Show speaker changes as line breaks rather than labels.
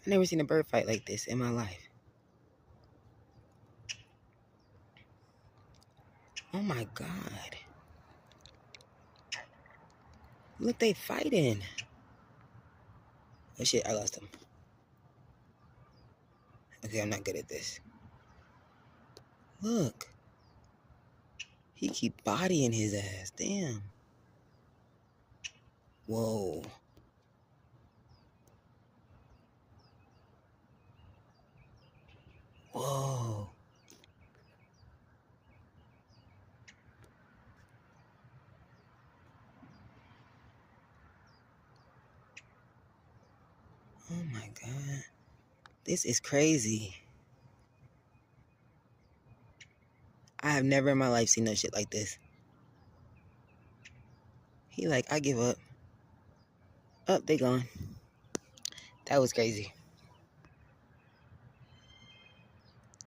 I never seen a bird fight like this in my life. Oh my God. Look, they fighting. Oh shit, I lost him. Okay, I'm not good at this. Look. He keep bodying his ass. Damn. Whoa. Whoa. Oh my God. This is crazy. I have never in my life seen no shit like this. He like, I give up. Up, they gone. That was crazy.